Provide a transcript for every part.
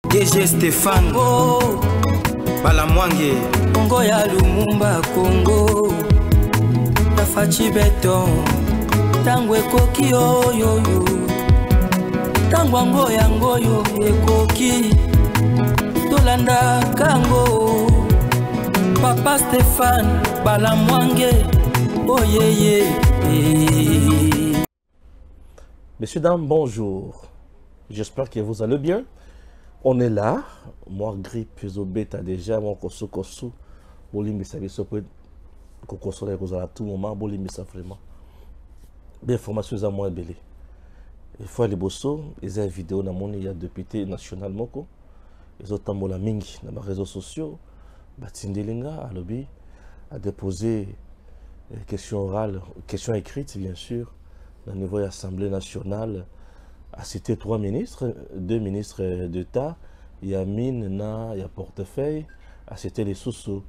DG Stéphane Balamwange Congo ya Lumumba Congo Tafachi Beton Tango ekoki oyoyo Tango ango yango yo ekoki Tolanda kango Papa Stéphane Balamwange Oh yeah yeah. Messieurs, dames, bonjour. J'espère que vous allez bien. On est là. Moi, grippe, bêta déjà. Moi, koso. Bolimbi, ça veut dire que koso à tout moment. Bolimbi, ça vraiment. Bien, information à moi, belé. Il faut aller bosso. Ils ont une vidéo dans mon, il y a député national moko. Ils ont tambola mingi dans les réseaux sociaux. Batindelinga, à lobby, a déposé question orale, question écrite, bien sûr. Au niveau de l'Assemblée nationale, a cité 3 ministres, 2 ministres d'État, il y a mine, il y a portefeuille, a cité les sous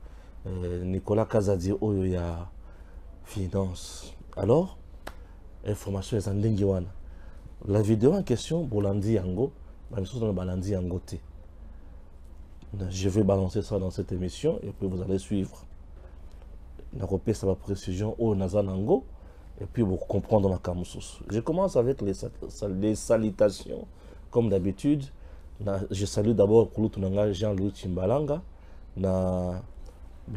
Nicolas Kazadi, il y a finance. Alors, information est en ligne. La vidéo en question, Bolandi Yango, je vais balancer ça dans cette émission et puis vous allez suivre. Ça va précision au Nazanango. Et puis pour comprendre ma camusous. Je commence avec les salutations. Comme d'habitude, je salue d'abord Kouloutunanga Jean-Louis Chimbalanga. Na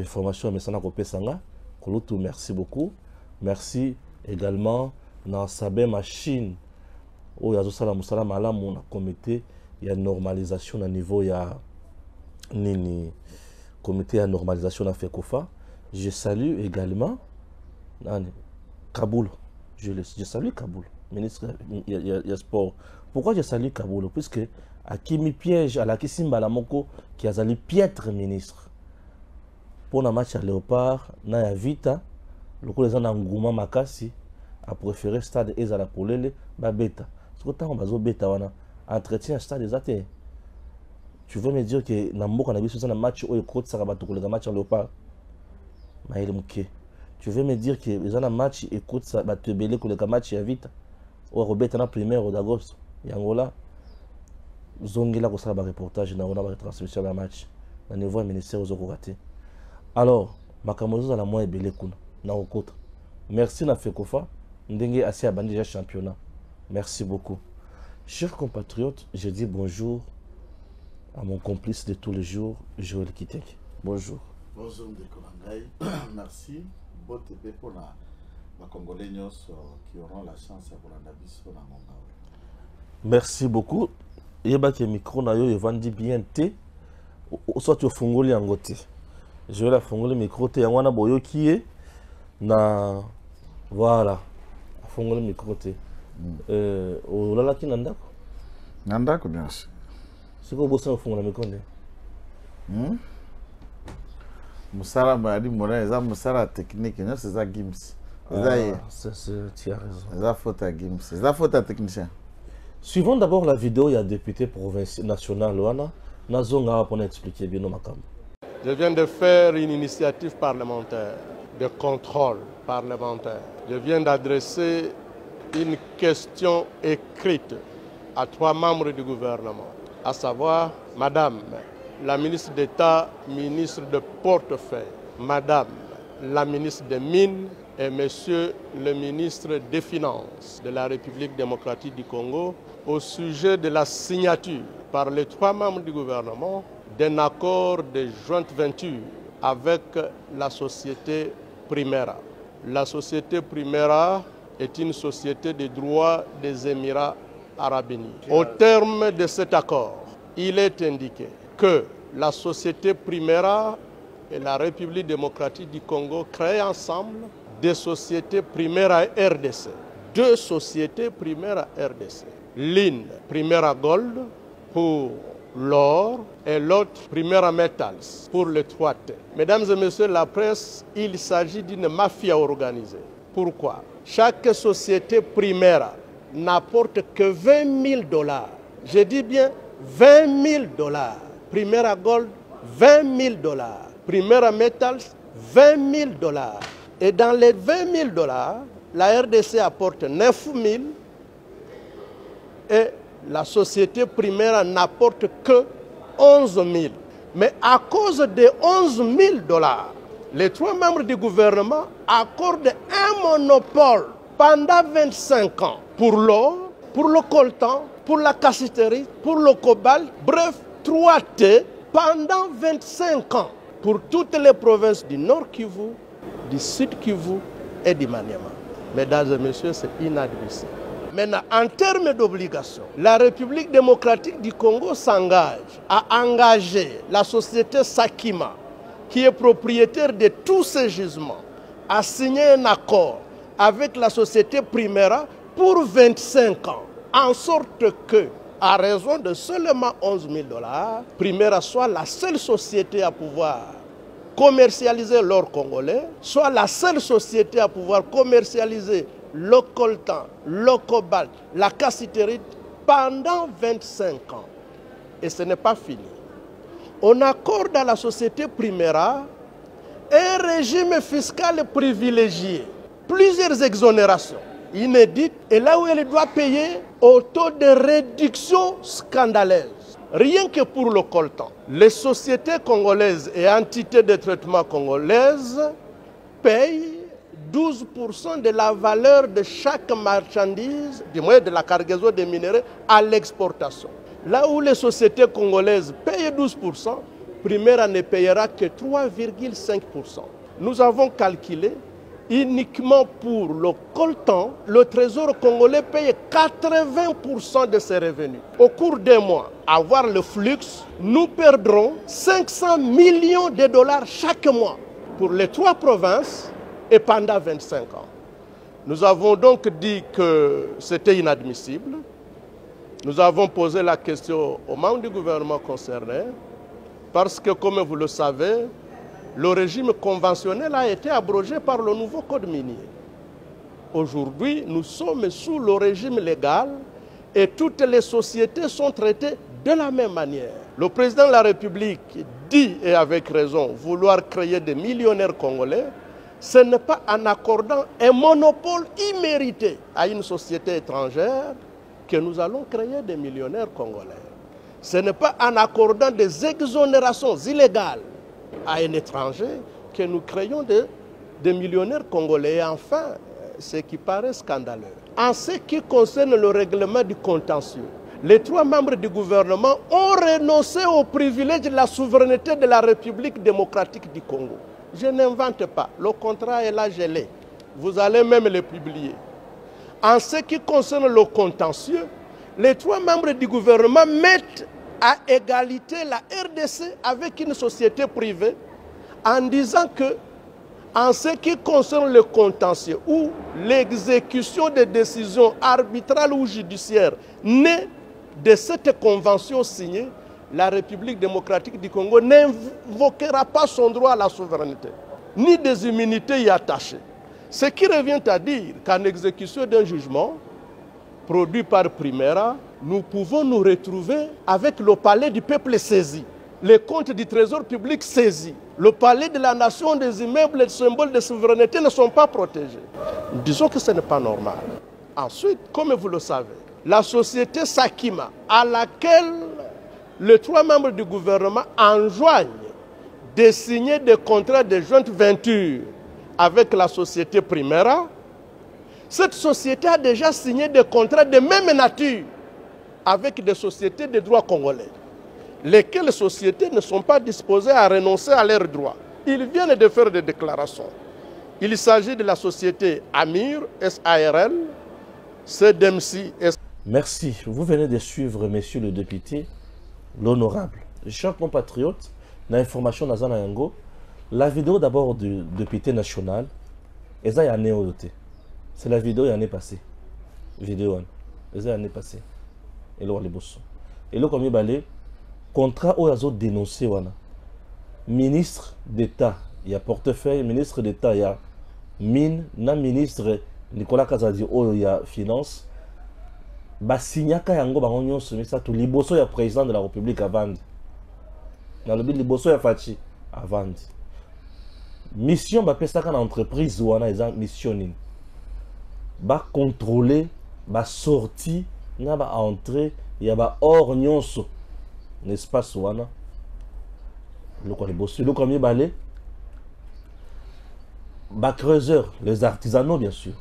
formation Messana Kopesanga. Kouloutou, merci beaucoup. Merci également na Sabé Machine. Où il y a Zosala Moussala Malam, on a comité, il y a normalisation à niveau, il y a Nini, comité à normalisation à Fekofa. Je salue également Kaboul. Je salue Kaboul, ministre il y a sport. Pourquoi je salue Kaboul? Puisque Akimi piège à la Kissimba Lamoko qui a sali piètre ministre. Pour un match à Léopard, na Vita, le coup les gens d'Angouma Makasi a préféré stade Ezala Polele, Babeta. Ce que tu as bêta wana entretien stade des athées. Tu veux me dire que Nambo a vu sur un match où il coûte ça va le match à Léopard? Maïl Mouké. Tu veux me dire que les gens match écoute ça va te belé que le match est vite. Ou Robert en primaire d'agosto. Yangola. Zongela ko ça ba reportage na on a transmission de match. Na niveau ministère aux raté. Alors, makamozo za la moins belé kuna na okota. Merci na Fekofa. Ndenge assez abandi déjà championnat. Merci beaucoup. Chers compatriotes, je dis bonjour à mon complice de tous les jours, Joël Kitek. Bonjour. Bonjour Ndekolangai. Merci. Pour les Congolais qui auront la chance de voir la biso na Mongawe. Merci beaucoup. Yeba ke micro na yo evandi bien te. Soit tu fungoli angote. Je vais la fungoli micro te yangwana boyo kiye na voilà. Fungoli micro te. Olala ki nandako? Nandako bien sûr. C'est quoi bossa fungola micro ne? Moussara Madi Morin, c'est Moussara technique, c'est ça Gims. Tu as raison. C'est ça faute à Gims, c'est ça faute à technicien. Suivons d'abord la vidéo, il y a député provincial national, Luana. Nazonga pour expliquer bien nos macam. Je viens de faire une initiative parlementaire, de contrôle parlementaire. Je viens d'adresser une question écrite à 3 membres du gouvernement, à savoir Madame la ministre d'État, ministre de portefeuille, Madame la ministre des Mines et Monsieur le ministre des Finances de la République démocratique du Congo au sujet de la signature par les 3 membres du gouvernement d'un accord de joint venture avec la société Primera. La société Primera est une société de droit des Émirats arabes unis. Au terme de cet accord, il est indiqué que la société Primera et la République démocratique du Congo créent ensemble des sociétés Primera RDC. 2 sociétés Primera RDC. L'une, Primera Gold, pour l'or, et l'autre, Primera Metals, pour le 3T. Mesdames et messieurs la presse, il s'agit d'une mafia organisée. Pourquoi? Chaque société Primera n'apporte que $20 000. Je dis bien $20 000. Primera Gold, $20 000. Primera Metals, $20 000. Et dans les $20 000, la RDC apporte 9 000 et la société Primera n'apporte que 11 000. Mais à cause des 11 000 $, les 3 membres du gouvernement accordent un monopole pendant 25 ans pour l'or, pour le coltan, pour la cassiterie, pour le cobalt, bref, 3T pendant 25 ans pour toutes les provinces du Nord Kivu, du Sud Kivu et du Maniema. Mesdames et messieurs, c'est inadmissible. Maintenant, en termes d'obligations, la République démocratique du Congo s'engage à engager la société Sakima, qui est propriétaire de tous ces gisements, à signer un accord avec la société Primera pour 25 ans, en sorte que, à raison de seulement 11 000 $, Primera soit la seule société à pouvoir commercialiser l'or congolais, soit la seule société à pouvoir commercialiser le coltan, le cobalt, la cassiterite pendant 25 ans. Et ce n'est pas fini. On accorde à la société Primera un régime fiscal privilégié, plusieurs exonérations inédites, et là où elle doit payer au taux de réduction scandaleuse. Rien que pour le coltan, les sociétés congolaises et entités de traitement congolaises payent 12% de la valeur de chaque marchandise, du moins de la cargaison des minéraux, à l'exportation. Là où les sociétés congolaises payent 12%, Primera ne payera que 3,5%. Nous avons calculé uniquement pour le coltan, le trésor congolais paye 80% de ses revenus. Au cours des mois, à voir le flux, nous perdrons 500 millions de $ chaque mois pour les 3 provinces et pendant 25 ans. Nous avons donc dit que c'était inadmissible. Nous avons posé la question aux membres du gouvernement concerné parce que, comme vous le savez, le régime conventionnel a été abrogé par le nouveau code minier. Aujourd'hui, nous sommes sous le régime légal et toutes les sociétés sont traitées de la même manière. Le président de la République dit, et avec raison, vouloir créer des millionnaires congolais. Ce n'est pas en accordant un monopole immérité à une société étrangère que nous allons créer des millionnaires congolais. Ce n'est pas en accordant des exonérations illégales à un étranger que nous créons des millionnaires congolais. Et enfin, ce qui paraît scandaleux, en ce qui concerne le règlement du contentieux, les 3 membres du gouvernement ont renoncé au privilège de la souveraineté de la République démocratique du Congo. Je n'invente pas, le contrat est là gelé. Vous allez même le publier. En ce qui concerne le contentieux, les 3 membres du gouvernement mettent à égalité la RDC avec une société privée en disant que, en ce qui concerne le contentieux ou l'exécution des décisions arbitrales ou judiciaires nées de cette convention signée, la République démocratique du Congo n'invoquera pas son droit à la souveraineté, ni des immunités y attachées. Ce qui revient à dire qu'en exécution d'un jugement produit par Primera, nous pouvons nous retrouver avec le palais du peuple saisi, les comptes du trésor public saisis, le palais de la nation, des immeubles et des symboles de souveraineté ne sont pas protégés. Disons que ce n'est pas normal. Ensuite, comme vous le savez, la société Sakima, à laquelle les 3 membres du gouvernement enjoignent de signer des contrats de jointe venture avec la société Primera, cette société a déjà signé des contrats de même nature avec des sociétés de droit congolais, lesquelles sociétés ne sont pas disposées à renoncer à leurs droits. Ils viennent de faire des déclarations. Il s'agit de la société Amir, SARL, CDMC, Merci. Vous venez de suivre, monsieur le député, l'honorable. Chers compatriotes, l'information dans Yango, la vidéo d'abord du député national, c'est la vidéo l'année passée. Vidéo, c'est l'année passée. Et là, et là, comme il y a contrat où ils ont dénoncé, ministre d'État, il y a portefeuille, ministre d'État, il y a mine, ministre Nicolas Kazadi, il y a finance. Basinyaka yango bango nyonso mais ça tout liboso ya président de la République avant. Dans le but liboso ya Fachi avant. Mission ba pesaka na entreprise wana eza mission nini. Ba contrôler ba sortie na ba entrée ya ba hors nyonso espace wana le quoi les bossu le premier balai ba creuseur les artisanaux bien sûr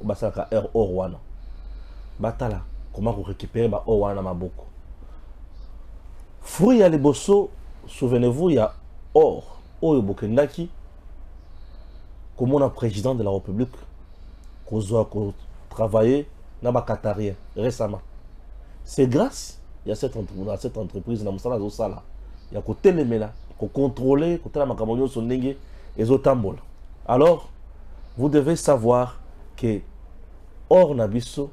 ba ça ka or wana batala comment récupérer ba or wana maboko fruit ya les bosso souvenez-vous il y a or oyo bokendaki comme on a président de la République qu'on travailler dans ba qatarien récemment c'est grâce il y a cette entreprise na musala zo sala il y a côté lemela ko contrôler côté la makamonyo son ndenge ezotambola. Alors vous devez savoir que or na biso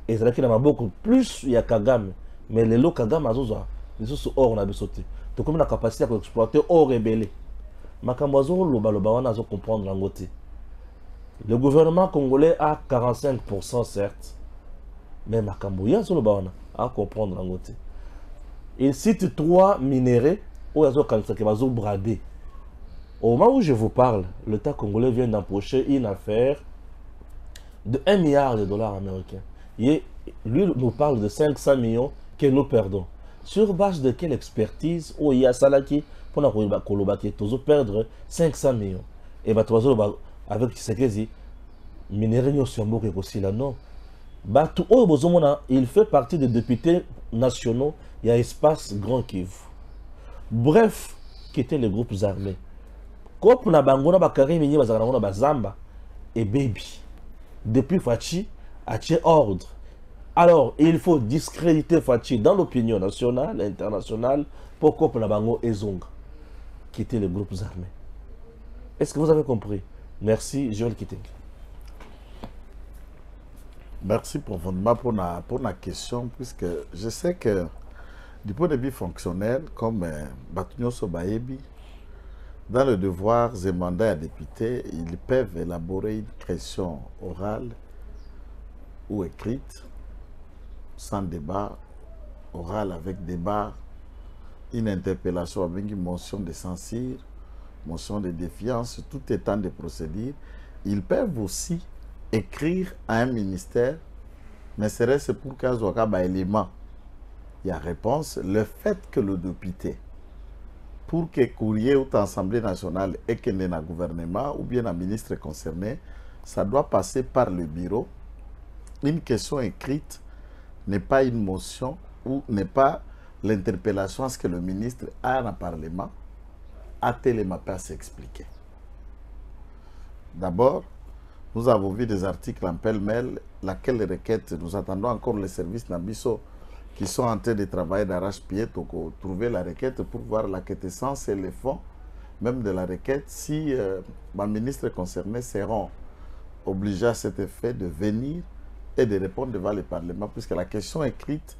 ezalaki na maboko plus ya Kagame mais lelo Kagame azoza biso or na biso te to comme na capacité à exploiter or rebelle makambo azo loba wana azo comprendre lango te. Le gouvernement congolais a 45% certes mais makambo ya zo loba wana à comprendre lango te. Il cite 3 minéraux où azo kanisa ke bazo brader. Au moment où je vous parle, l'État congolais vient d'empocher une affaire de 1 milliard de dollars américains. Et lui nous parle de 500 millions que nous perdons. Sur base de quelle expertise où il y a Salaki pour la Kolobaki, nous perdre 500 millions. Et bah, avec ce qu'il dit, minerai sur aussi là, non. Il fait partie des députés nationaux, il y a espace Grand Kivu. Bref, qui étaient les groupes armés. Comme na bangona bakari minyi bazana bazamba et baby. Depuis Fachi a tiré ordre. Alors, il faut discréditer Fachi dans l'opinion nationale, internationale, pour que na bango ezonga qui étaient les groupes armés. Est-ce que vous avez compris? Merci, Joël Kiteng. Merci profondément pour la question, puisque je sais que du point de vue fonctionnel, comme Batunyo Sobaebi, dans le devoir et mandat à député, ils peuvent élaborer une question orale ou écrite, sans débat, orale avec débat, une interpellation avec une motion de censure, motion de défiance, tout étant de procédures. Ils peuvent aussi écrire à un ministère, mais serait-ce pour qu'il y ait un élément. Il y a réponse, le fait que le député, pour que courrier ou l'Assemblée nationale et que le gouvernement ou bien le ministre concerné, ça doit passer par le bureau. Une question écrite n'est pas une motion ou n'est pas l'interpellation à ce que le ministre a dans le Parlement, a tellement pas s'expliquer. D'abord, nous avons vu des articles en pêle-mêle, laquelle requête, nous attendons encore les services Nabiso qui sont en train de travailler d'arrache-pied pour trouver la requête pour voir la quintessence et les fonds même de la requête si les ministres concernés seront obligés à cet effet de venir et de répondre devant le Parlement, puisque la question écrite,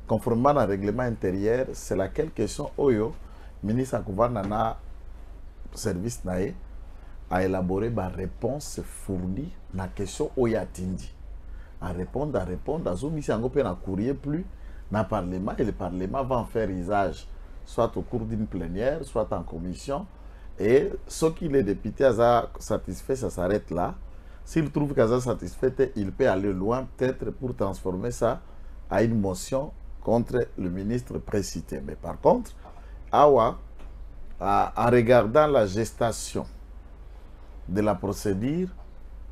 conformément au règlement intérieur, c'est laquelle question Oyo, ministre Akouvanana, service Naé, a élaboré ma réponse fournie à la question Oyatindi. À répondre, à Zoumi, si on a courrier plus dans le Parlement, et le Parlement va en faire usage, soit au cours d'une plénière, soit en commission. Et ce qui les députés a satisfait, ça s'arrête là. S'il trouve qu'il a satisfait, il peut aller loin, peut-être pour transformer ça à une motion contre le ministre précité. Mais par contre, Awa, en regardant la gestation de la procédure,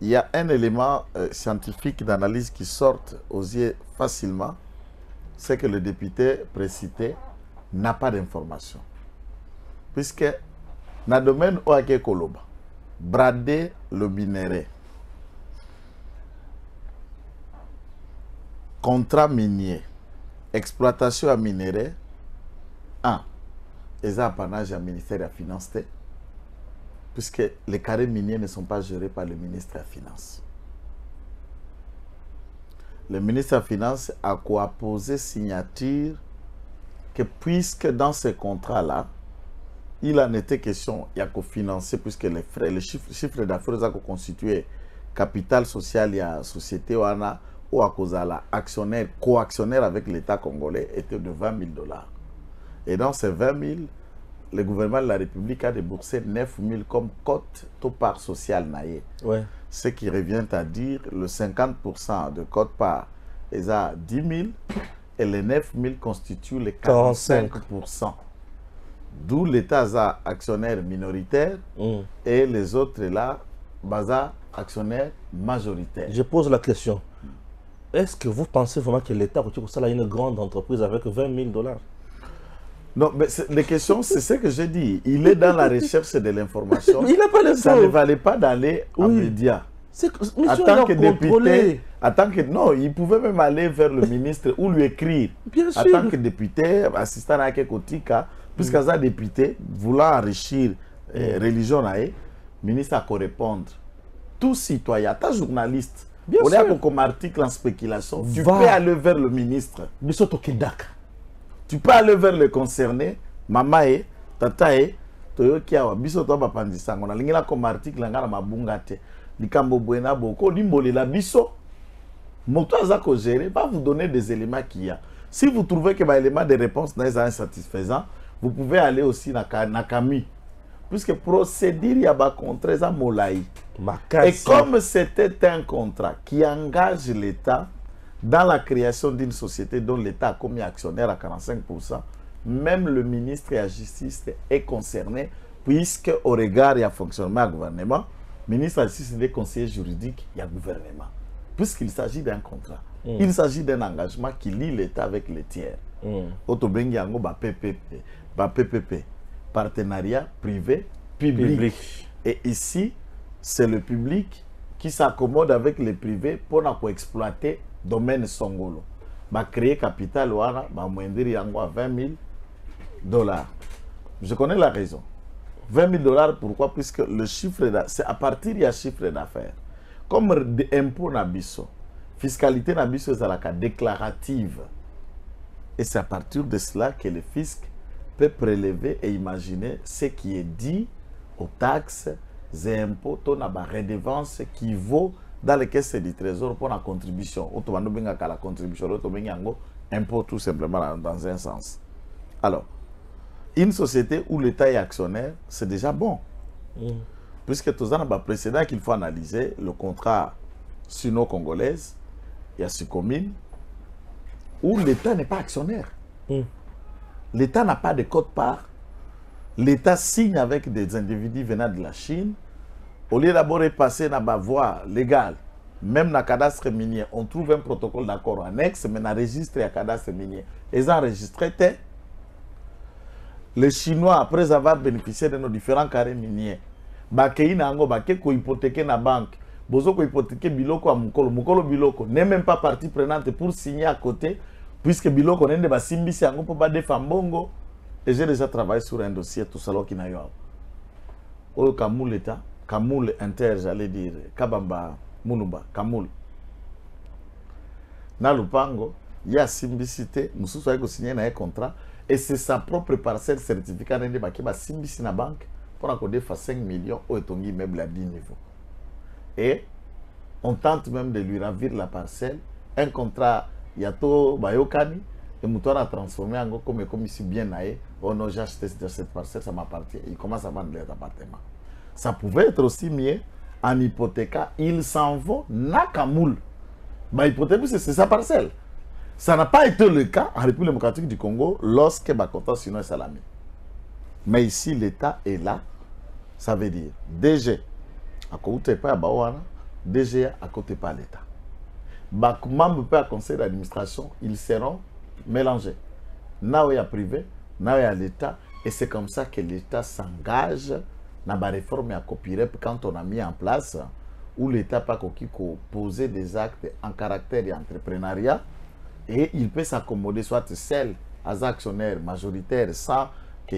il y a un élément scientifique d'analyse qui sort aux yeux facilement, c'est que le député précité n'a pas d'information. Puisque dans le domaine Oake Koloba, brader le minerai, contrat minier, exploitation à minerai, ils ont apanage au ministère de la Finance, puisque les carrés miniers ne sont pas gérés par le ministre de la Finance. Le ministre de la Finance a posé signature que puisque dans ces contrats-là, il en était question, il y a qu'à financer, puisque les frais, les chiffres d'affaires ont constitué capital social et la société ou à cause de l'actionnaire, co-actionnaire avec l'État congolais était de 20 000 $. Et dans ces 20 000, le gouvernement de la République a déboursé 9 000 comme cote de part sociale naïe. Ouais. Ce qui revient à dire le 50% de cote part est à 10 000 et les 9 000 constituent les 45%. D'où l'État actionnaire minoritaire et les autres là, baza actionnaire majoritaire. Je pose la question. Est-ce que vous pensez vraiment que l'État a une grande entreprise avec 20 000 $? Non, mais les questions, c'est ce que j'ai dit. Il est dans la recherche de l'information. Il n'a pas les Ça ne valait pas d'aller en médias. En tant que député, non, il pouvait même aller vers le ministre ou lui écrire. Bien sûr. En tant que député, assistant à Kekotika, puisqu'il y a député, voulant enrichir religion, le ministre a qu'à répondre. Tout citoyen, ta journaliste, on est comme article en spéculation, tu peux aller vers le ministre. Tu peux aller vers le concerné, mamae, tatae, toyokia, bisoto bapandisa, on a l'ingénieur comme article, l'angala mabungate, likambo buena boko, limboli la biso, moto azako gérer, va vous donner des éléments qu'il y a. Si vous trouvez que les éléments de réponse n'est insatisfaisant, vous pouvez aller aussi dans Nakami. Puisque procédure, il y a un contrat à Molaï. Et comme c'était un contrat qui engage l'État dans la création d'une société dont l'État a commis actionnaire à 45%, même le ministre de la Justice est concerné, puisque au regard du fonctionnement du gouvernement, le ministre de la Justice est conseiller juridique du gouvernement. Puisqu'il s'agit d'un contrat. Il s'agit d'un engagement qui lie l'État avec les tiers. Autobengi yango ba PPP, partenariat privé-public. Et ici, c'est le public qui s'accommode avec les privés pour exploiter le domaine Songolo. Ba créer capital ouana, ba moindre yango à 20 000 $. Je connais la raison. 20 000 $, pourquoi? Puisque le chiffre d'affaires, c'est à partir du chiffre d'affaires. Comme l'impôt nabiso, fiscalité nabiso est à la déclarative. Et c'est à partir de cela que le fisc peut prélever et imaginer ce qui est dit aux taxes et impôts, la redevance qui vaut dans les caisses du trésor pour la contribution. La contribution, impôt tout simplement dans un sens. Alors, une société où l'État est actionnaire, c'est déjà bon. Puisque tout ça, il y a un précédent qu'il faut analyser, le contrat sino-congolaise, il y a ce commune, où l'État n'est pas actionnaire. L'État n'a pas de quote-part. L'État signe avec des individus venant de la Chine. Au lieu d'abord de passer dans la voie légale, même dans le cadastre minier, on trouve un protocole d'accord annexe, mais dans le registre du cadastre minier. Ils ont enregistré. Les Chinois, après avoir bénéficié de nos différents carrés miniers, ils ont hypothéqué la banque. Ils ont hypothéqué Biloko à Mukolo. Mukolo Biloko n'est même pas partie prenante pour signer à côté, puisque Biloko n'est pas simbisi à Bongo. Et j'ai déjà travaillé sur un dossier, tout ça qui n'a eu. Au Kamoul l'État, Kamoul Inter, j'allais dire, Kabamba, Munumba, Kamoul. Dans le Pango, il y a simbicité, Moussou a signé un contrat, et c'est sa propre parcelle certificat qui va simbisi na banque pour accorder 5 millions au Etongi immeuble à 10 niveaux. Et on tente même de lui ravir la parcelle, un contrat Yato Bayokani, et Moutoir a transformé en comme ici bien naïe. Oh non, j'ai acheté cette parcelle, ça m'appartient. Il commence à vendre les appartements. Ça pouvait être aussi mieux en hypothéca. Ils s'en vont Nakamoul. Bah, hypothèque, c'est sa parcelle. Ça n'a pas été le cas en République démocratique du Congo lorsque Bakonta Sino est Salami. Mais ici, l'État est là. Ça veut dire DG à côté pas à Baouana, DG à côté pas l'État. Membre pas conseil d'administration, ils seront mélangés. Là où il y a privé, là où il y a l'État, et c'est comme ça que l'État s'engage dans la réforme à Copirep quand on a mis en place où l'État pas poser des actes en caractère d'entrepreneuriat et il peut s'accommoder soit celle aux actionnaires majoritaires sans que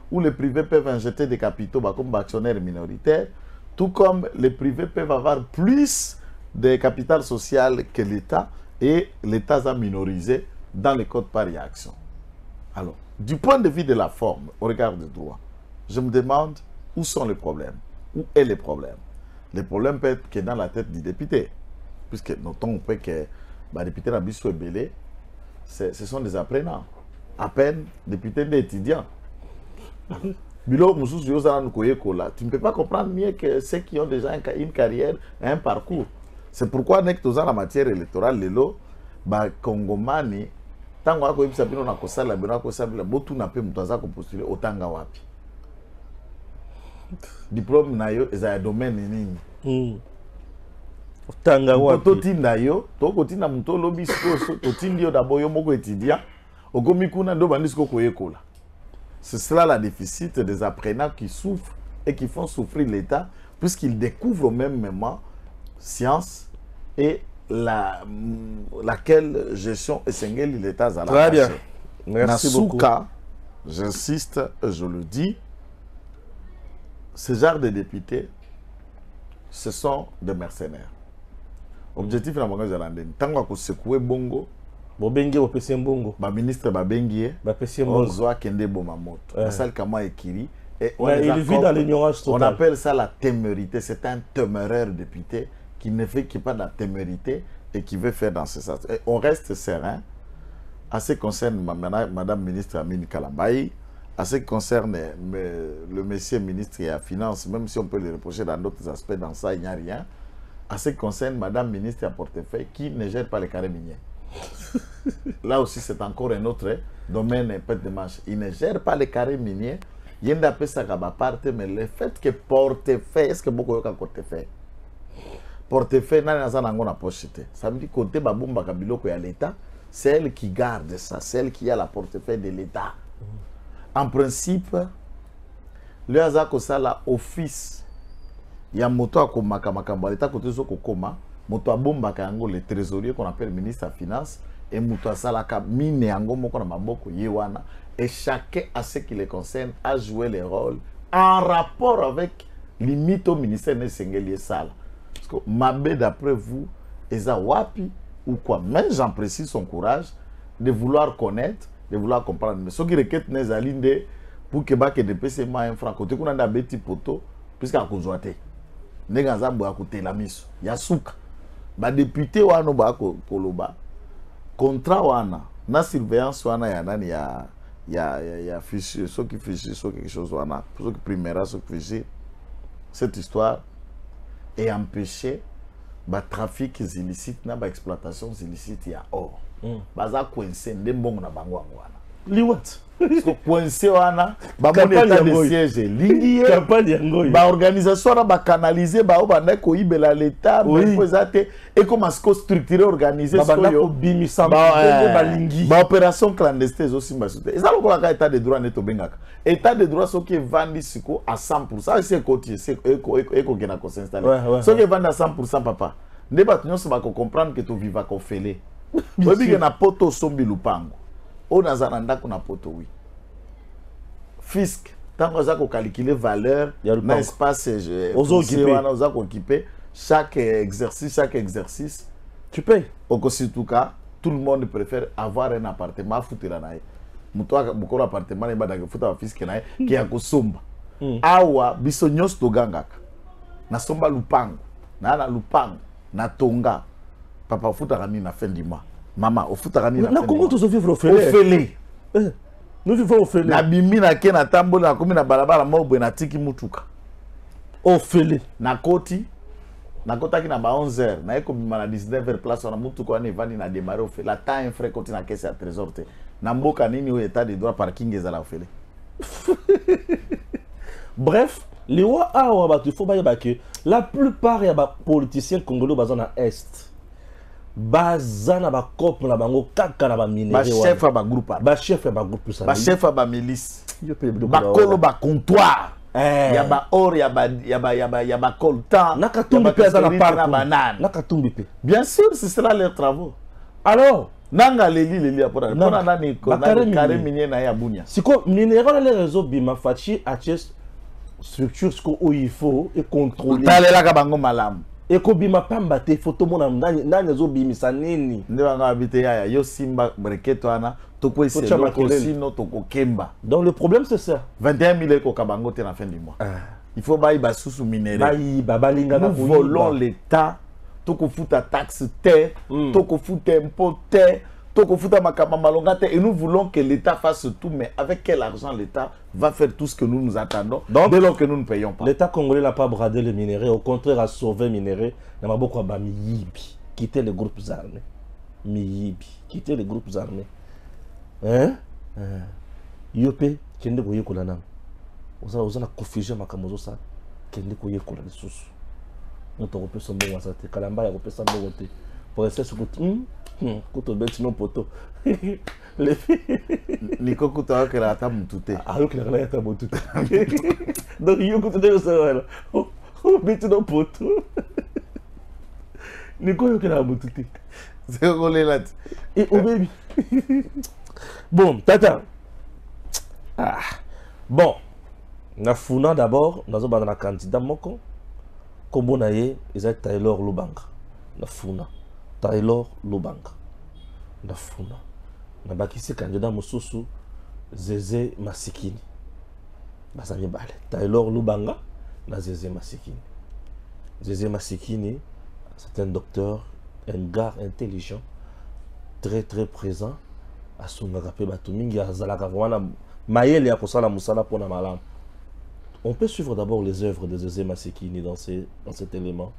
où les privés peuvent injecter des capitaux comme actionnaires minoritaires, tout comme les privés peuvent avoir plus de capital social que l'État et l'État a minorisé dans les codes par action. Alors, du point de vue de la forme, au regard du droit, je me demande où sont les problèmes. Où est le problème? Les problèmes peuvent être que dans la tête du député. Puisque notons que les députés Nabiso et Belé, ce sont des apprenants. À peine députés d'étudiants. Tu ne peux pas comprendre mieux que ceux qui ont déjà une carrière, un parcours. C'est pourquoi, dans la matière électorale, ba Congomani tango ako yebisa bino na kosala bino ko sabila botu na pe mutu aza ko postuler otanga wapi diplôme na yo eza domaine nini otanga wapi to tinda yo to ko tinda mutu lobi siko to tindi yo d'abord yo moko étudiant okomi kuna ndo bandi siko koyekola. C'est cela la déficit des apprenants qui souffrent et qui font souffrir l'État puisqu'ils découvrent au même moment science et laquelle gestion essentielle l'État à la Très bien. Merci beaucoup. J'insiste, je le dis, ce genre de députés, ce sont des mercenaires. Objectif de la Banque zélandaise, tant qu'on secouer bongo, Bobengi opesi mbongo. ba ministre ba bengie, Ba pesi mbongo. Ozoa kende bomamoto. Basal kama ekiri. Et il vit dans l'ignorance totale. On appelle ça la témérité. C'est un téméraire député qui ne fait que pas de la témérité et qui veut faire dans ce sens. Et on reste serein. À ce qui concerne Madame ministre Amine Kalambayi, à ce qui concerne le monsieur ministre et la finance, même si on peut le reprocher dans d'autres aspects, dans ça il n'y a rien. À ce qui concerne Madame ministre à portefeuille qui ne gère pas les carrés miniers. Là aussi, c'est encore un autre domaine, un peu de manche. Il ne gère pas les carrés miniers. Il y a un peu ça qui mais le fait que portefeuille, est-ce que beaucoup de portefeuille? Portefeuille, ça veut dire que côté Babumba Kabilo qui a l'État, c'est elle qui garde ça, c'est elle qui a la portefeuille de l'État. En principe, le hasard que ça, l'office, il y a un moto à Komakamaka, l'État côté Zokokoma. Moto abomba kango le trésorier qu'on appelle ministre des Finances et moto salaka mine yango moko na maboko yewana et chacun à ce qui les concerne a joué les rôles en rapport avec limite au ministère de Sengeli Sala. Parce que Mabé d'après vous eza wapi ou quoi, même j'en précise son courage de vouloir connaître, de vouloir comprendre. Mais ce qui requête n'est alinde pour que ba que de PCMA un franc côté qu'on a da beti poto puisqu'à conjointé. Nengaza bo akote la miso. Yasuka. Ba député wana ba koloba contrat wana na surveillance wana ya nani ya fichier ceux qui fichier sur quelque chose wana ceux qui primera ceux qui fichier cette histoire est empêché ba trafic illicite na ba exploitation illicite ya or baza coincé ndembongo na bango wana Liwat. coincé wana ba mon état de siège lingi ba organisation na ba canaliser ba obanda ko ibela l'état ba posate et comment se structurer organiser ko bimisa ba lingi ba opération clandestine aussi ba soute et ça le ko état de droit neto bengaka état de droit so qui vandi siko à 100% c'est côté c'est eko gena ko s'installer so qui vend à 100% papa ne ba nyonso ba ko comprendre que to viva ko fele obi que na poto sombi lupango on a ndako na poto oui fisc tant qu'on a calculé valeur na espace on a occupé chaque exercice tu payes au cas tout le monde préfère avoir un appartement foutu là nae mutoa beaucoup appartement ba daga futa fisc nae qui a ko somba awa biso nyos to gangaka na somba lupango na lupango na tonga papa futa rami na fin du mois. Maman, au foot à Rami. Na comment tu vivre au Félé? Nous vivons au Félé. Na bimi na ke na tambo na komi na balabala mobo na tiki mutuka. Au Félé. Na koti. Na kota ki na ba 11h. Na eko bima na 19h place na mutuka wana evani na démarrer au Félé. La temps un frais koti na caisse à trésor te. Na mboka nini au état de droit parking ezala au Félé. Bref, les wa awa ba tu faut ba que la plupart ya ba politiciens congolais bazana est. Bazana ba cop na bango kaka na ba minéraux ba chef ba groupe ba chef ba groupe ça ba chef ba milice ba kolo ba comptoir ya ba or ya ba coltan nakatumbi pe za na parc nakatumbi pe bien sûr c'est cela leurs travaux alors nanga leli apora pona nani ko na carré minier na ya bunya siko minéraux na les réseaux bima fachi HS structure ce qu'il il faut et contrôler talela ka bango malamu eko bima pamba te photo mona ndani zo bimisa nini ndanga habité ya yo simba breketo ana toko eselo ko sino toko kemba. Donc le problème c'est ça 21 000 eko kabango te na fin du mois. Il faut baï ba susu minéraux baï babalinga nous volons l'état toko futa taxe te toko futa impôt te toko futa makama malonga te et nous voulons que l'état fasse tout mais avec quel argent l'état va faire tout ce que nous nous attendons dès lors que nous ne payons pas. L'état congolais n'a pas bradé les minéraux, au contraire a sauvé les minéraux. Il y a beaucoup de yibi, quitter les groupes armés. miyibi quitter les groupes armés hein yope kende ko yekola nam oza na confusion makambo ça kende ko yekola lisusu moto ko pesa mbongo ça te kalamba ya ko pesa mbongo te pour essayer ce que kuto beti no poto les niko kuta que la ta mutute yo que la ta mutute donc yo kuto de ça voilà beti no poto niko yo que la mutute c'est collé là et oh baby bon tata bon na funa d'abord nazo bana candidat moko kombo na ye eza Taylor Lubanga na funa Taylor Lubanga na funa na bakisi candidat mosusu Zeze Masikini basami bale Taylor Lubanga na Zeze Masikini. Zeze Masikini c'est un docteur, un gars intelligent, très présent à son agapé batumingi azalaka vraiment mayele ya kosala musala pona malam. On peut suivre d'abord les œuvres de Zeze Masikini dans cet élément.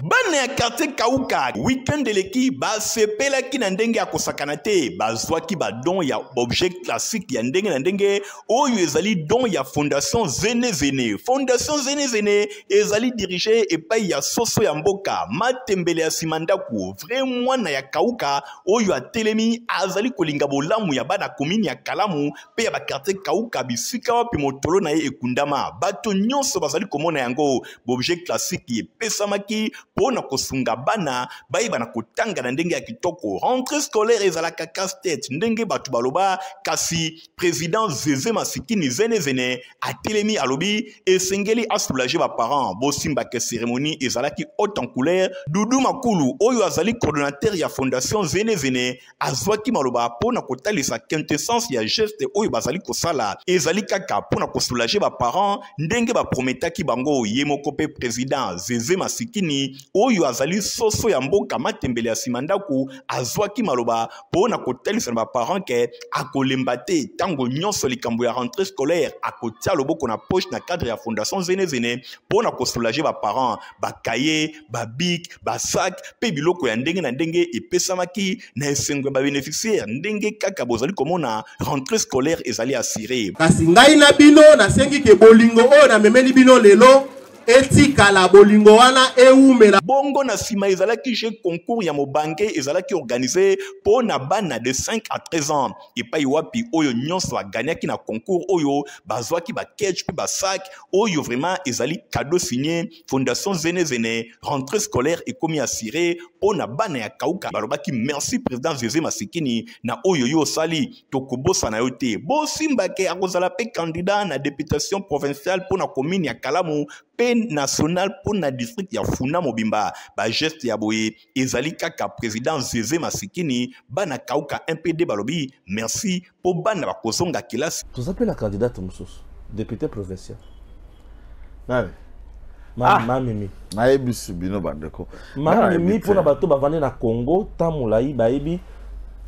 Bana ya quartier Kauka week-end de l'équipe ba sepela ki na ndenge ya kosakana te bazwaki ba don ya objet classique ya ndenge na ndenge oyo ezali don ya fondation Zene Zene ezali dirigé epai ya soso ya mboka matembele ya simandaku vraiment na ya Kauka oyo atelemi azali kolinga bolamu ya bana komini ya Kalamu pe ya ba quartier Kauka bisika wapi motolo na ye ekundama bato nyonso bazali komona yango objet classique epesamaki pona kosunga bana bayiba na kotanga na ndenge ya kitoko rentrée scolaire ezalaka casse-tête ndenge batu baloba kasi président Zeze Masikini Zene atelemi alobi esengeli asoulager ba parents bosimba ke cérémonie ezalaki haute en couleur Dudu Makulu oyo azali coordonnateur ya fondation Zene azwaki maloba pona kotalisa quintessence ya geste oyo bazali kosala ezali kaka pona kosoulager ba parents ndenge ba prometaki bango yemoko pe président Zeze Masikini oyo azali soso ya mboka matembele ya simandaku azwaki maloba pona kotalisa na ba parents ke akolemba te tango nyonso likambo ya rentrée scolaire akotia loboko na poche na cadre ya fondation Zene pona kosoulager ba parents ba cahier ba bic ba sac pe biloko ya ndenge na ndenge epesamaki na esengo ba bénéficiaire ndenge kaka bozali komona rentrée scolaire ezali assuré kasi ngai na bino nasengi ke bolingo oyo na memeli bino lelo etika la bolingo wana eumela bongo na sima ezalaki jeu concours ya mobange ezalaki organisé pour na bana de 5 à 13 ans epai wapi oyo nyonso aganyaki na concours oyo bazwaki ba catch puis ba sac oyo vraiment ezali cadeau signé fondation Zene rentrée scolaire ekomi assuré pour na bana ya Kauka balobaki merci président Zeze Masikini na oyo yo sali tokobosa na yote bosimba ke akozala pe candidat na députation provinciale pour na commune ya Kalamu pe national pour na district ya Funa Mobimba ba geste ya boye ezali kaka président Zeze Masikini bana Kauka MPD balobi merci pour bana bakozonga kelasi Vous appelez la candidate Moussos député provincial nani Mamimi nayebi bino bandeko Mamimi pour na bato bavandi na Congo tamulai bayebi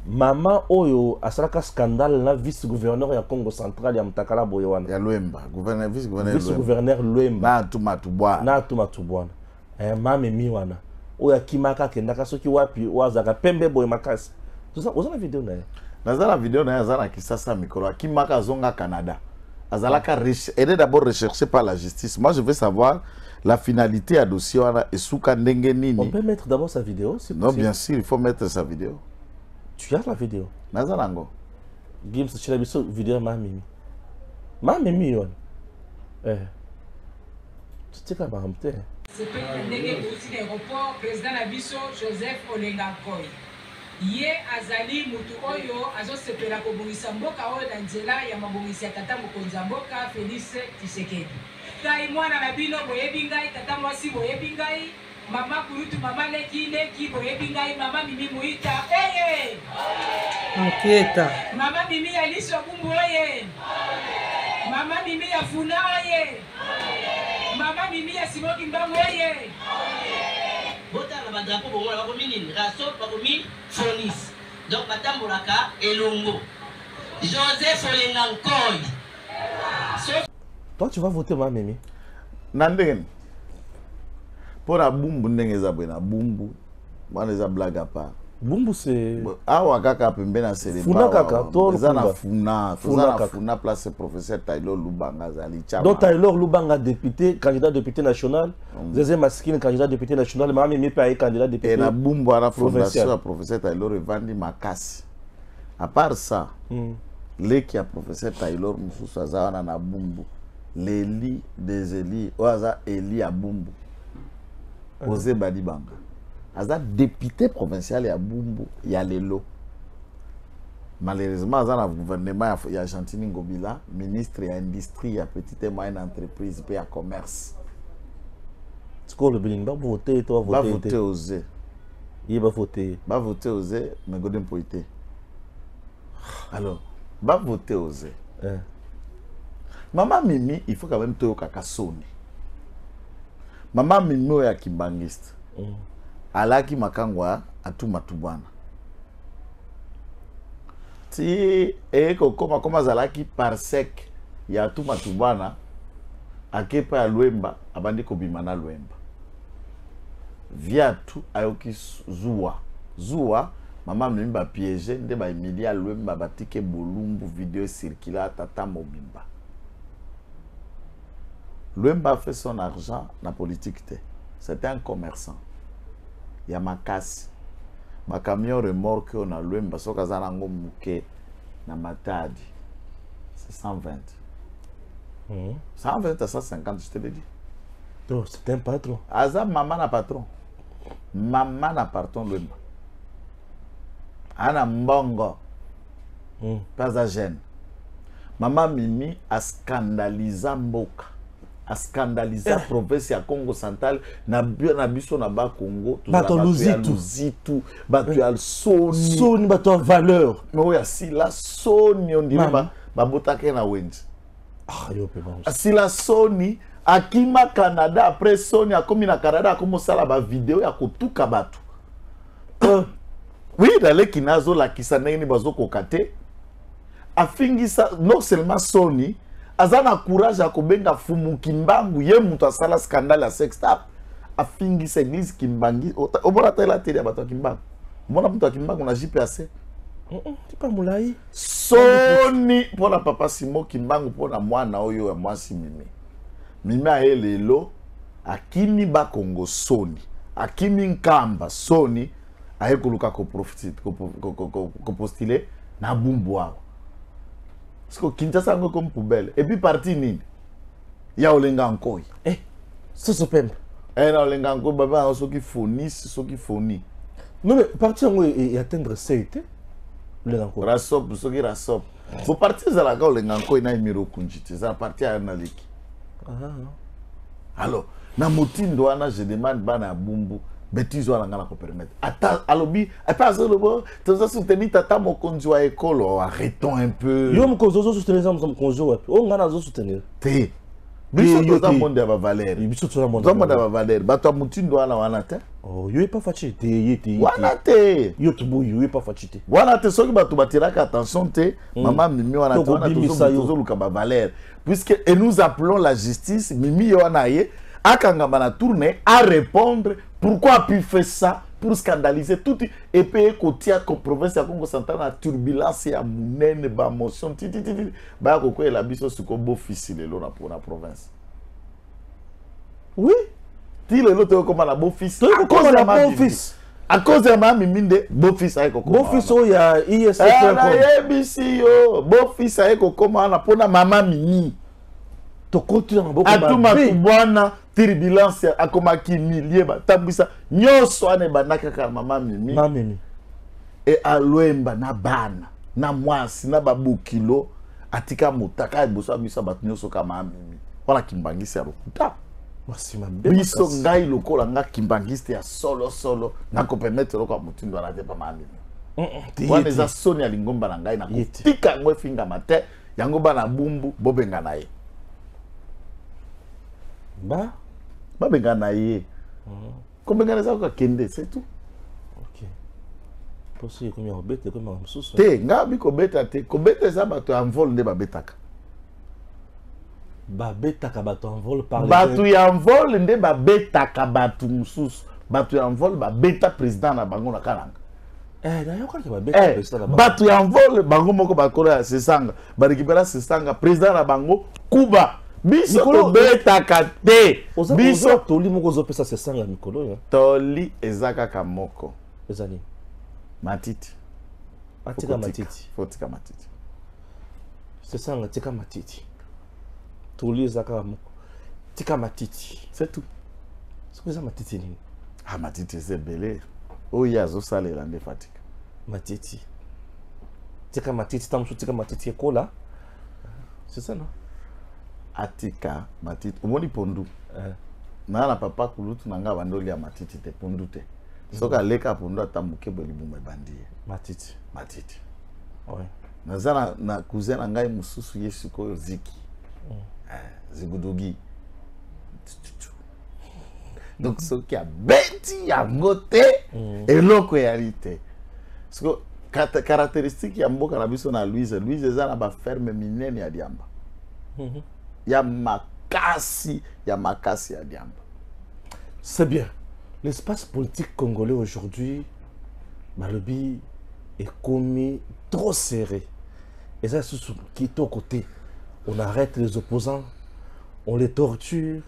Mama oyo asalaka scandale na vice-gouverneur ya Congo central ya Mutakala Boyewana ya Luemba vice-gouverneur Luemba na Tumatubwana Mamimi wana oyo kimaka kendaka soki wapi wazaka pembe boye makasi oza na video na ye naza na video na ye aza na Kisasa mikolo akimaka zonga Canada azalaka elle est d'abord recherchée par la justice. Moi je veux savoir la finalité à dossier wana esuka ndenge nini. On peut mettre d'abord sa vidéo si non bien sûr il faut mettre sa vidéo. Tu as la vidéo naza nango Gims tu as biso vidéo Mamimi yon tu tika ba amte c'est que ndenge aussi l'aéroport président na biso Joseph Olenga Koy ye azali mutu oyo azosepela kobongisa mboka oyo na nzela ya mabongisi ya tata mokonzi ya mboka Félix Tshisekedi ngai mwana na bino boyebi ngai tata mwasi boyebi ngai mama kurutu mama leki boyebi ngai mama Mimi Muita eye Ankieta mama Mimi ya liso kumbu oye mama Mimi ya Funa oye mama Mimi ya Simoki Mbangu oye botala badrapo bongo la bakomi nini raso bakomi fonis donc batambolaka elongo Joseph Olenga Nkoy. Toi tu vas voter Mamimi Nandeng Pour la bumbu ndenge na bumbu, moi les blague à part. Bumbu c'est awa kaka pembe na célébré. Funa kaka to funa place professeur Taylor Lubanga zali chama. Donc Taylor Lubanga député, candidat député national, Zezé Maskine candidat député national, Mama Mimi Paye candidat député. Et na bumbu à la fondation professeur Taylor Evandi Makasi. À part ça, les qui a professeur Taylor Moussou Azana na bumbu, l'Eli des Eli, oaza Eli a bumbu. Osé Badibanga. Aza député provincial ya bumbu ya lelo. Malheureusement aza na gouvernement ya Gentini Ngobila, ministre ya industrie ya petite et moyenne entreprise et ya commerce. Score le biling ba voter toi voter. Ba voter osé. Il va voter. Ba voter osé mais godem poité. Alors, ba voter osé. Maman Mimi, il faut quand même te kaka soni. Maman Mimi ya kimbangiste. Alaki makangwa atuma tubana. Ti eko koma zalaki par sec ya atuma tubana akepa ya Lwemba abandi kobimana Lwemba. Viatu ayoki zuwa mama Mimi ba piéger nde ba Emilia Lwemba batike bolumbu video circula tata mobimba. Lwemba fait son argent na politique. C'était un commerçant. Il y a ma casse. Ma camion remorque on a Lwemba soka zanango muke na matadi. C'est 120. 120 à 150, je te l'ai dit. Donc c'est un patron. Aza maman na patron. Maman na patron Lwemba. Ana mbongo. Pas à gêne. Maman Mimi a scandalisé mboka. A scandalisé la province ya Congo central na biso na ba Congo tout Luzitu batu ya soni batu valeur mais oya si la soni on dirait ba botake na wenzi yo pe bon si la soni akima Canada après soni akomi na Canada akomo sala ba vidéo ya kotuka batu oui dale kinazo la kisaneni bazo kokate afingisa non seulement soni azana courage akobenga fumu kimbangu ye mutu asala scandale ya sextap afingisa église kimbangi obona tela tele ya bato kimbangu mona mutu akimbangu na JPAC c'est pas mulai soni pona papa Simo kimbangu pona mwana oyo ya mwasi Mimi aelelo akimi ba Kongo soni akimi nkamba soni ayekoluka ko profiter ko postuler na bumbu wao. Parce que Kinshasa est comme poubelle. Et puis parti nini. Il y a Olenga Nkoi. Ça se pembe. Il y a Olenga Nkoi, baba, ceux qui fournissent, ceux qui fournissent. Non mais parti en et atteindre CET. Olenga Nkoi. Rasop, ceux qui rasop. Faut partir à la gare Olenga Nkoi na Emiro Kunjiti. Ça parti à Naliki. Alors, na motindo wana je demande bana bumbu. Bêtise wana ngana ko permettre. Ata alobi, ata zolobo, tu as soutenu tata mokonzi wa école, arrêtons un peu. Yo mokonzo soutenir ça mokonzo wa. O ngana zo soutenir. Te. Biso toza monde ya ba valeur. Biso toza monde ya ba valeur. Bato motindo wana te. Oh, yo pas fatigué te yete. Wana te. Yo tubu yo pas fatigué. Wana te soki bato batiraka attention te, maman Mimi wana te wana tozo luka ba valeur. Puisque et nous appelons la justice, Mimi wana ye akangamba na tourner à répondre pourquoi a pu faire ça pour scandaliser tout et puis côté à province ya Congo central na turbulence ya munene ba motion ba ko ko la biso suko beau fils lelo na pour la province. Oui, ti lelo to comme la beau fils à cause de beau fils à cause de ma miminde beau fils ay ko beau fils o ya ISF na ABC yo beau fils ay ko koma na pona mama Mimi to continue na boko atuma kubwana turbulence akomaki milier batambisa nyoso ane banaka ka mama Mimi et a Lwemba na bana na mwasi na babukilo atika mutaka eboso bisa bat nyoso ka mama Mimi wala kimbangisi ya lokuta masima biso ngai lokola nga kimbangiste ya solo na ko permettre loko mutindo na te pa mama Mimi wana za soni ya lingomba na ngai na kotika ngwe finga mate yango bana bumbu bobenga na ye ba benga na ye comme benga za ko kende c'est tout. OK pour ça comme on bête comme on sous te nga bi ko beta te ko beta za bato en vol nde ba betaka babetaka bato en vol par bato ya en vol nde babetaka bato mosusu bato ya en vol babeta président na bango na kalanga bato ya en vol bango moko bakolo ya sesanga barécupéra sesanga président na bango kuba biso tobetaka te biso toli moko ozopesa sesanga mikolo toli eza kaka moko ezali matiti atika matiti fotika matiti sesanga tika matiti toli eza kaka moko tika matiti c'est tout soki eza matiti nini matiti eza ebele oyo azosalela nde fatika matiti tika matiti tamosu tika matiti ekola c'est ça non atika matiti omoni pondu na papa kulutu na nga bandoli ya matiti te pondu te soki aleka pondu atambuke bo libuma ebandi ye matiti ouais. naza na cousin na ngai mosusu ye sikoyo ziki zigudugi donc soki abeti yango te eloko eyali te siko caractéristique ya mboka na biso na Louise eza na baferme minene ya diamba ya makasi ya diamba. C'est bien. L'espace politique congolais aujourd'hui, Malobi, est commis trop serré. Et ça, c'est qui est au côté. On arrête les opposants, on les torture,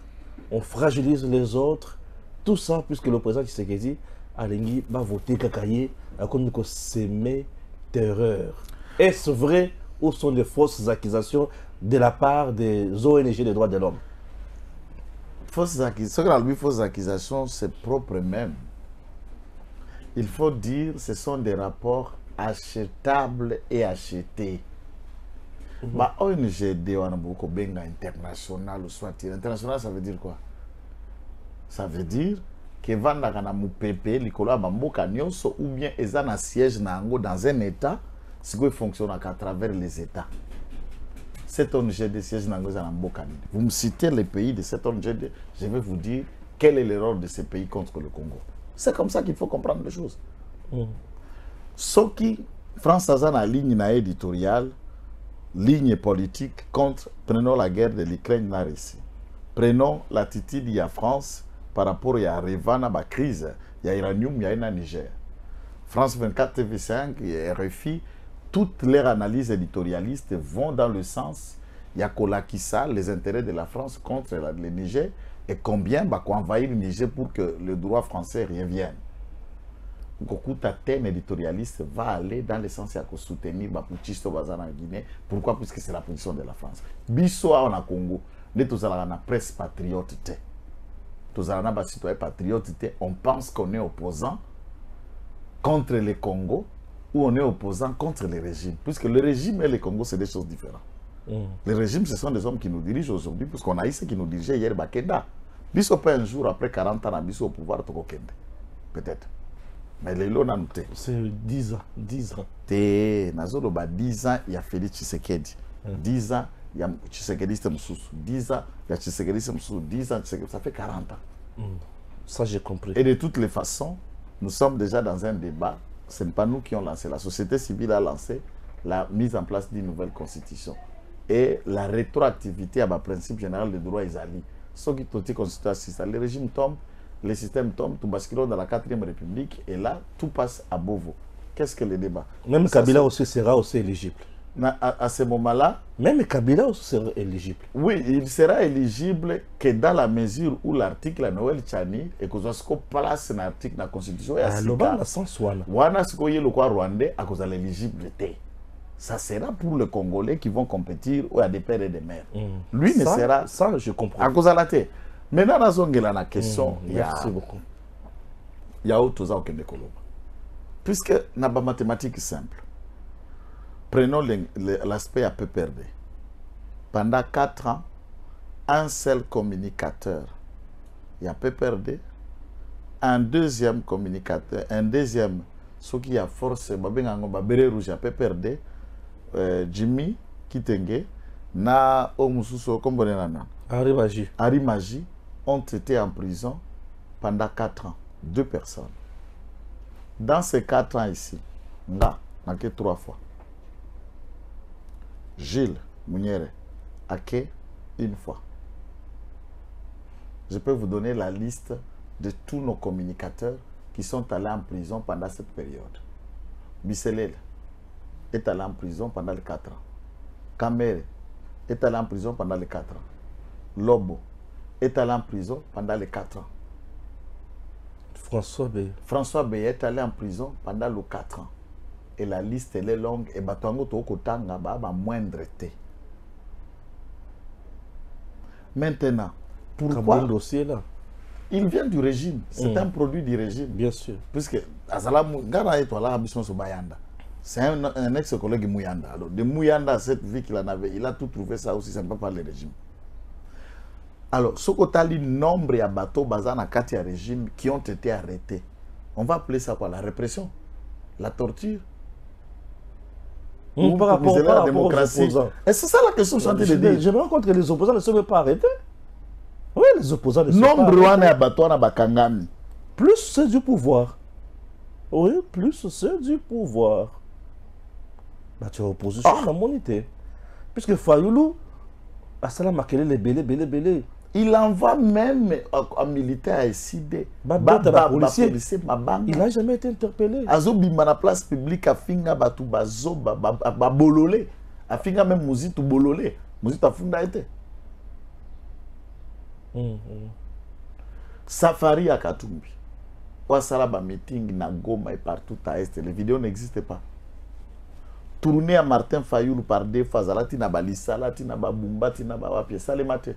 on fragilise les autres. Tout ça, puisque le président Tshisekedi Alengi va voter Kakaye, à cause de s'aimer terreur. Est-ce vrai ou sont des fausses accusations de la part des ONG des droits de l'homme? Fausses accusations, c'est propre même. Il faut dire ce sont des rapports achetables et achetés. Bah, ONG international ou soit international, ça veut dire quoi? Ça veut dire que Vandaka na Moupepe, Likola Bamboka Nyonso, ou bien ils ont un siège dans un État, ce qui fonctionne à travers les États. Cette ONG de siège dans Mboka. Vous me citez les pays de cette ONG, je vais vous dire quel est le rôle de ces pays contre le Congo. C'est comme ça qu'il faut comprendre les choses. Ce qui, France a une ligne éditoriale, ligne politique contre, prenons la guerre de l'Ukraine et la Russie. Prenons l'attitude de la France par rapport à la Revana, la crise, il y a l'uranium, il y a le Niger. France 24 TV5 et RFI, toutes leurs analyses éditorialistes vont dans le sens, il y a Kolakissa, les intérêts de la France contre le Niger, et combien va envahir le Niger pour que le droit français revienne. Beaucoup de thème éditorialiste va aller dans le sens de soutenir les putschistes en Guinée. Pourquoi? Puisque c'est la position de la France. Biso en Congo, nous avons la presse patriote. Nous avons des citoyens patriotes. On pense qu'on est opposant contre le Congo ou on est opposant contre le régime. Puisque le régime et le Congo, c'est des choses différentes. Le régime, ce sont des hommes qui nous dirigent aujourd'hui, puisqu'on a eu ceux qui nous dirigeaient hier, Bakenda. Biso pas un jour après 40 ans, Biso au pouvoir, peut-être. Mais les lots n'ont pas. C'est 10 ans. 10 ans. 10 ans, il y a Félix Tshisekedi. 10 ans, il y a Tshisekedi, 10 ans, il y a Tshisekedi, 10 ans, ça fait 40 ans. Ça, j'ai compris. Et de toutes les façons, nous sommes déjà dans un débat. Ce n'est pas nous qui avons lancé. La société civile a lancé la mise en place d'une nouvelle constitution. Et la rétroactivité à ma principe général des droits Isali. Ce qui est constitution, le régime tombe, le système tombe, tout bascule dans la 4e République, et là, tout passe à Bovo. Qu'est-ce que le débat? Même Kabila aussi sera aussi éligible. À ce moment-là, même Kabila aussi sera éligible. Oui, il sera éligible que dans la mesure où l'article Noël Tchani et que ce place un article dans la Constitution et à Rwandais à cause de l'éligibilité. Ça sera pour les Congolais qui vont compétir ou à des pères et des mères. Lui ne sera. Ça, je comprends. À cause de la tête. Maintenant, dans la question, merci beaucoup. Il y a autre chose que puisque n'a pas mathématiques simple. Prenons l'aspect à peu perdu. Pendant 4 ans, un seul communicateur, il y a peu perdu. Un deuxième communicateur, un deuxième, ce qui a force, Babé Rouge a peu perdu. Jimmy Kitenge, na Omususo, Arimaji ont été en prison pendant 4 ans. 2 personnes. Dans ces 4 ans ici, n'a que 3 fois. Gilles Mouniere a que une fois. Je peux vous donner la liste de tous nos communicateurs qui sont allés en prison pendant cette période. Bisselel est allé en prison pendant les 4 ans. Kamere est allé en prison pendant les 4 ans. Lobo est allé en prison pendant les 4 ans. François Beye est allé en prison pendant les 4 ans. Et la liste elle est longue et Batango Tokotanga ba moindre té. Maintenant, pourquoi le dossier là? Il vient du régime. C'est un produit du régime. Bien sûr. Puisque c'est un ex-collègue Mouyanda. Alors, de Mouyanda, cette vie qu'il en avait, il a tout trouvé ça aussi, c'est pas par le régime. Alors, ce côté le nombre de bateaux basés dans le régime qui ont été arrêtés, on va appeler ça quoi? La répression, la torture. Par rapport à la démocratie. Et c'est ça la question que je suis en train de dire. Je me rends compte que les opposants ne sont même pas arrêtés. Oui, les opposants ne sont pas arrêtés. Plus c'est du pouvoir. Oui, plus c'est du pouvoir. Bah, tu es opposition à la monité. Puisque Fayoulou, il envoie même un militaire à SID. Il n'a jamais été interpellé. Azobima na place publique a finga batu bazoba bololé. A finga même Mouzit ou bololé. Mouzit a funda été. Safari à Katumbi. Ouassala ba meeting na Goma et partout à Est. Les vidéos n'existent pas. Tourner à Martin Fayoulou par des fois, Zalati na Balissa, Lati na Babumba, Tina Bawapi, Salemate.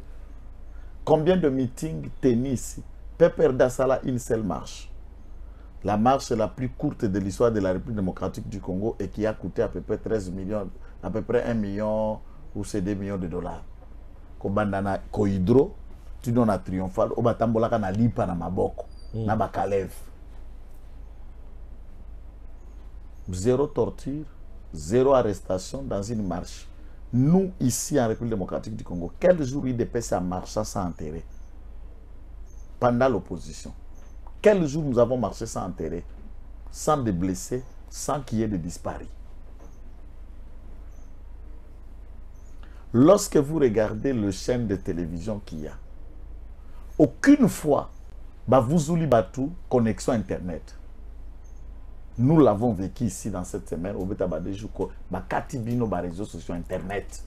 Combien de meetings tennis Pepper Dassala, une seule marche. La marche la plus courte de l'histoire de la République démocratique du Congo et qui a coûté à peu près 13 millions, à peu près 1 million ou c'est 2 millions de dollars. Kobandana Kohydro, tu donnes à Triomphal, Obatambolaka na Lipa na Maboko, na Bakalev. Zéro torture, zéro arrestation dans une marche. Nous, ici en République démocratique du Congo, quel jour il dépasse à marcher sans enterrer? Pendant l'opposition. Quel jour nous avons marché sans enterrer? Sans de blessés, sans qu'il y ait de disparus. Lorsque vous regardez le chaîne de télévision qu'il y a, aucune fois, vous oubliez tout, connexion Internet. Nous l'avons vécu ici dans cette semaine, au Betabade Jouko, Katibino, réseaux sociaux Internet.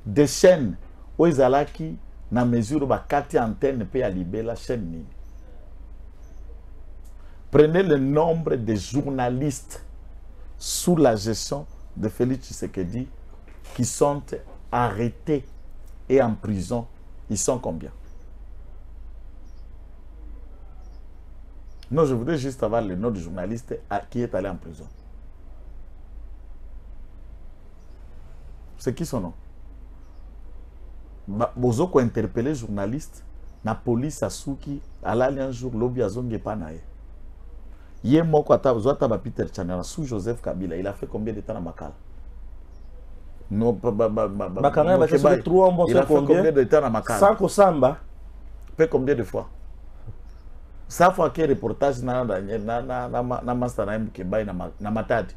Des chaînes, où ils allaient qui, na mesure où Kati antenne peut libérer la chaîne. Prenez le nombre de journalistes sous la gestion de Félix Tshisekedi qui sont arrêtés et en prison. Ils sont combien? Non, je voudrais juste avoir le nom du journaliste qui est allé en prison. C'est qui son nom? Bozoko interpellé journaliste, la police a souki, à l'allée un jour, lobby a zongue panaye. Hier, moi, quand Peter Chanela, sous Joseph Kabila, il a fait combien de temps à Makala? Non, il a fait combien de temps à Makala? Sans Kosamba. Fait combien de fois? Ça fait qu'il y a un reportage na Matadi.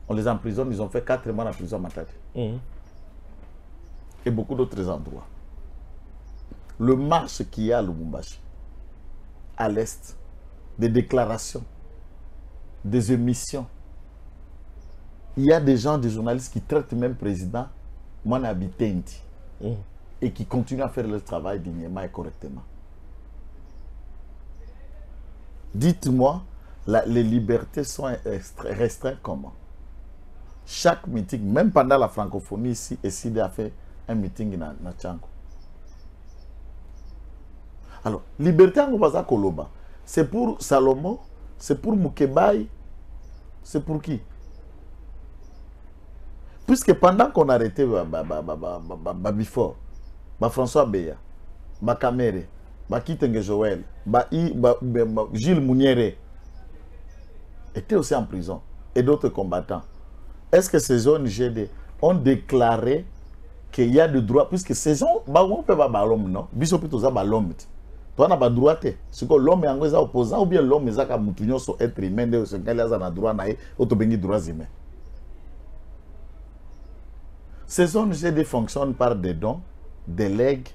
On les emprisonne, ils ont fait 4 mois en prison à Matadi. Et beaucoup d'autres endroits. Le marche qu'il y a à Lubumbashi, à l'Est, des déclarations, des émissions. Il y a des gens, des journalistes qui traitent même président, moi n'habité et qui continuent à faire leur travail dignement et correctement. Dites-moi, les libertés sont restreintes comment? Chaque meeting, même pendant la francophonie ici, SID a fait un meeting na Tchango. Alors, liberté en Kobaza Koloba, c'est pour Salomon, c'est pour Mukebai, c'est pour qui? Puisque pendant qu'on a arrêté Bifort, François Beya, Kamere, Kitenge Joël, Gilles Mouniere étaient aussi en prison et d'autres combattants. Est-ce que ces ONG ont déclaré qu'il y a des droits, puisque ces gens, on peut pas l'homme, non? Biso plutôt ça l'homme. Toi, on a pas droit. C'est que l'homme est un opposant ou bien l'homme est un moutonnier sur être humain, c'est qu'il a un droit, autobéni droits humains. Ces ONG fonctionnent par des dons, des legs,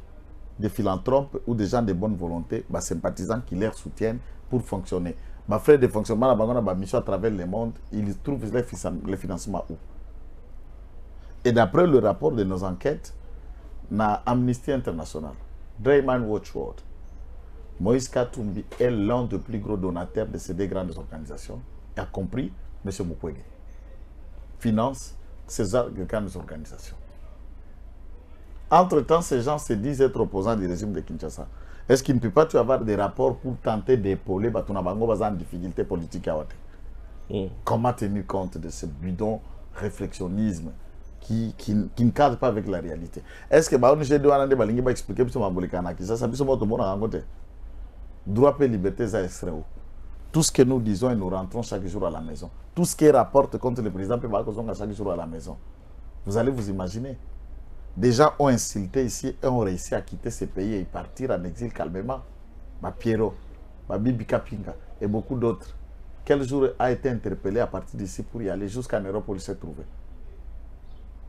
des philanthropes ou des gens de bonne volonté, sympathisants qui les soutiennent pour fonctionner. Frère de fonctionnement, la mission à travers le monde, ils trouvent les financements où? Et d'après le rapport de nos enquêtes, na Amnesty International, Dreyman Watch World, Moïse Katumbi est l'un des plus gros donateurs de ces deux grandes organisations, y compris M. Mukwege. Finance ces grandes organisations. Entre-temps, ces gens se disent être opposants du régime de Kinshasa. Est-ce qu'il ne peut pas y avoir des rapports pour tenter d'épauler Batunabango en difficulté politique à Ouaté? Comment tenir compte de ce bidon réflexionnisme qui ne cadre pas avec la réalité? Est-ce que l'ONG doit expliquer que ça droit et liberté, ça extrait où? Tout ce que nous disons et nous rentrons chaque jour à la maison. Tout ce qui rapporte contre le président peut chaque jour à la maison. Vous allez vous imaginer. Des gens ont insulté ici et ont réussi à quitter ce pays et partir en exil calmement. Pierrot, Bibi Kapinga et beaucoup d'autres. Quel jour a été interpellé à partir d'ici pour y aller jusqu'en Europe où il s'est trouvé?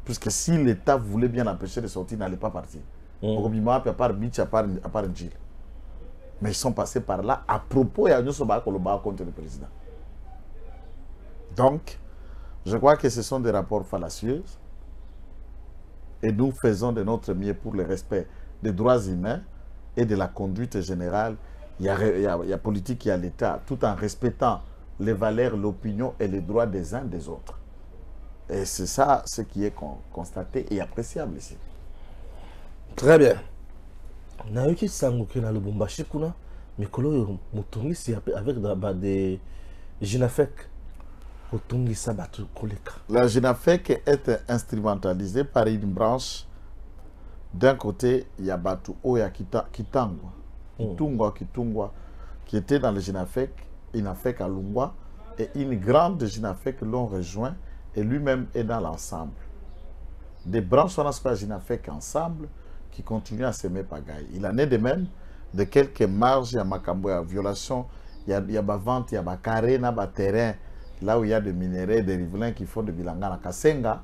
Puisque si l'État voulait bien l'empêcher de sortir, il n'allait pas partir. À part Beach, à part Gilles. Mais ils sont passés par là à propos et à nous contre le président. Donc, je crois que ce sont des rapports fallacieux. Et nous faisons de notre mieux pour le respect des droits humains et de la conduite générale. Il y a politique, il y a l'État, tout en respectant les valeurs, l'opinion et les droits des uns des autres. Et c'est ça ce qui est constaté et appréciable ici. Très bien. Nayoki Sangoke na Lubumbashi kuna mikolo mutongi si avec des Jinafek. La GINAFEC est instrumentalisée par une branche. D'un côté, il y a Batu Oya Kitangwa, qui était dans le GINAFEC, INAFEC à Lungwa, et une grande GINAFEC l'ont rejoint, et lui-même est dans l'ensemble. Des branches on a GINAFEC ensemble qui continuent à s'aimer pagaille. Il en est de même de quelques marges, il y a Makambo, il y a violation, il y a vente, il y a carré, il y a terrain. Là où il y a des minéraux, des riverains qui font de bilanga na Kasenga,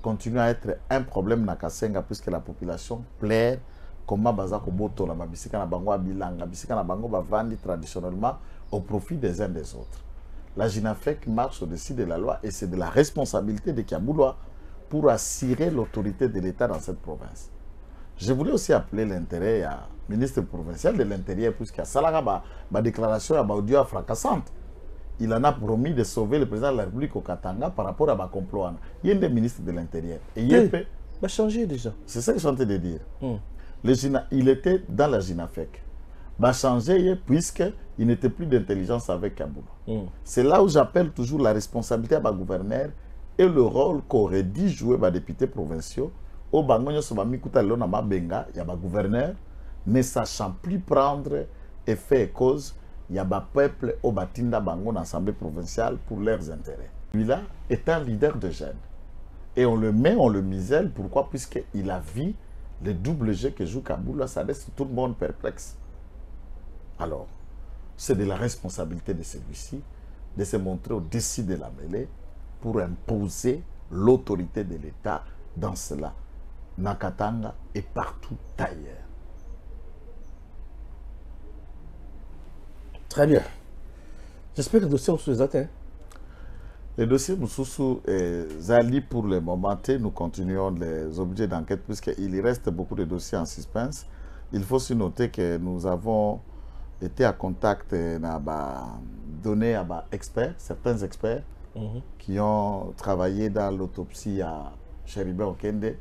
continue à être un problème na Kasenga puisque la population plaire comment bazako boto la babisika na bango bilanga, bisika na bango bavandi traditionnellement au profit des uns des autres. La GINAFEC marche au-dessus de la loi et c'est de la responsabilité de Kiaboulois pour assurer l'autorité de l'État dans cette province. Je voulais aussi appeler l'intérêt à ministre provincial de l'Intérieur puisqu'il y a Salaga ma déclaration à audio fracassante. Il en a promis de sauver le président de la République au Katanga par rapport à ma complot. Il y a un des ministres de l'Intérieur. Et il va changer déjà. C'est ça que je suis en train de dire. Il était dans la GINAFEC. Il va changer puisqu'il n'était plus d'intelligence avec Kaboul. C'est là où j'appelle toujours la responsabilité à ma gouverneur et le rôle qu'aurait dû jouer les députés provinciaux. Au Bangonyo Sobamikuta Lona Mabenga, il y a ma gouverneur ne sachant plus prendre effet et cause. Il y a un peuple au Batinda Bango dans l'Assemblée provinciale pour leurs intérêts. Lui-là est un leader de jeunes. Et on le met, on le misèle. Pourquoi? Puisqu'il a vu le double jeu que joue Kaboul. Ça laisse tout le monde perplexe. Alors, c'est de la responsabilité de celui-ci de se montrer au-dessus de la mêlée pour imposer l'autorité de l'État dans cela. Nakatanga et partout ailleurs. Très bien. J'espère que le dossier est atteint. Le dossier Moussoussou et Zali pour le moment, nous continuons les objets d'enquête puisqu'il reste beaucoup de dossiers en suspense. Il faut aussi noter que nous avons été à contact donné à certains experts qui ont travaillé dans l'autopsie à Chéribé Okende.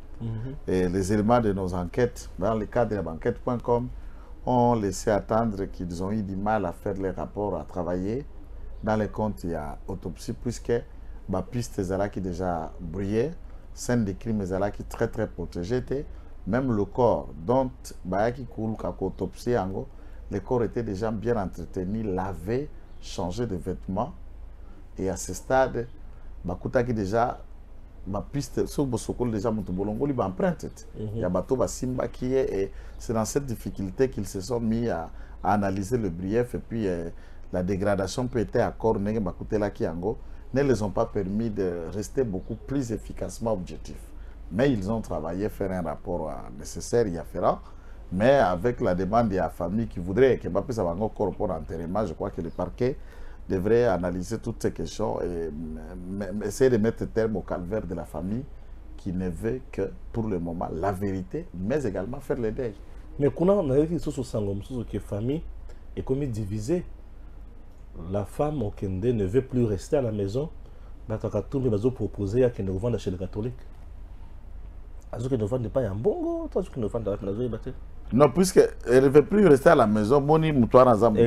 Et les éléments de nos enquêtes, dans le cadre de l'enquête.com, ont laissé attendre qu'ils ont eu du mal à faire les rapports, à travailler. Dans les comptes, il y a autopsie, puisque ma piste qui déjà brillé, scène de crime qui très très protégée. Même le corps, dont qui coule autopsie, le corps était déjà bien entretenu, lavé, changé de vêtements. Et à ce stade, qui déjà ma piste sur Bosokol déjà Moutoubolongo lui empreinte. Il y a bateau Simba qui est et c'est dans cette difficulté qu'ils se sont mis à analyser le brief et puis la dégradation peut être accord ne les ont pas permis de rester beaucoup plus efficacement objectifs. Mais ils ont travaillé, faire un rapport nécessaire, il y a fait. Mais avec la demande de la famille qui voudrait que Mbappé ça va encore pour enterrement, je crois que le parquet devrait analyser toutes ces questions et essayer de mettre terme au calvaire de la famille qui ne veut que, pour le moment, la vérité, mais également faire le deuil. Mais quand on a dit que la famille est comme divisée, la femme au Kende ne veut plus rester à la maison, mais tout le monde proposer à qu'elle ne revende chez les catholiques. Est-ce que ne vend pas un bon gars? Non, puisqu'elle ne veut plus rester à la maison, elle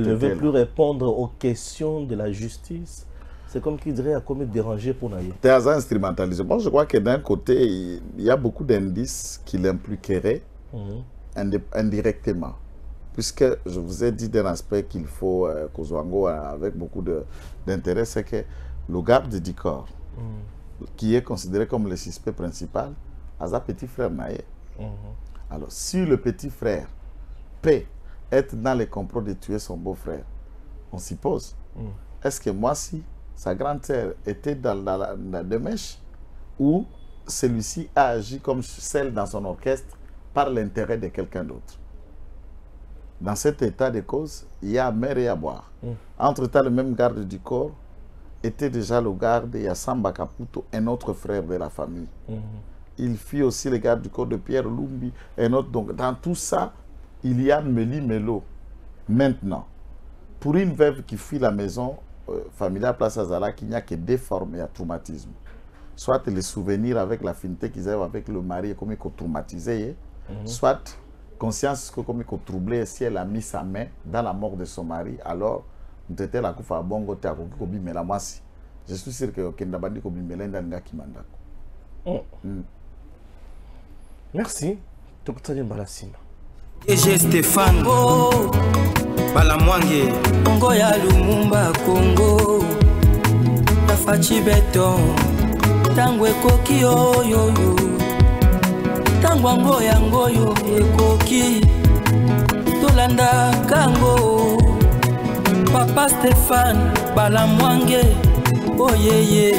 ne veut plus répondre aux questions de la justice. C'est comme qui dirait à comme déranger pour naïe. C'est instrumentalisé. Moi, je crois que d'un côté, il y a beaucoup d'indices qui l'impliqueraient indirectement. Puisque je vous ai dit d'un aspect qu'il faut Kozwango avec beaucoup d'intérêt, c'est que le garde du corps, qui est considéré comme le suspect principal, a un petit frère naïe. Alors, si le petit frère peut être dans les complots de tuer son beau-frère, on s'y pose. Est-ce que moi, si sa grande sœur était dans la démêche, ou celui-ci a agi comme celle dans son orchestre par l'intérêt de quelqu'un d'autre? Dans cet état de cause, il y a à mer et à boire. Entre-temps, le même garde du corps était déjà le garde Yassamba Kaputo, un autre frère de la famille. Il fit aussi le garde du corps de Pierre Lumbi, un autre. Donc, dans tout ça, il y a Méli Melo. Maintenant, pour une veuve qui fuit la maison familiale Place Azala, qu'il n'y a que des formes et un traumatisme. Soit les souvenirs avec l'affinité qu'ils avaient avec le mari, comme ils ont traumatisé, soit conscience comme ils ont troublé si elle a mis sa main dans la mort de son mari, alors, était la koufa bongo te akoki mais la masi. Je suis sûr que Kenda Bandi ko bimela ndanga kimandako. Merci. Dr. Mbalassina. DG Stéphane Balamwange Congo ya Lumumba Congo Tafachi Beton Tangwe koki oyo Tangwa ngoya ngoyo ekoki Tolanda kango Papa Stéphane Balamwange Oh yeah yeah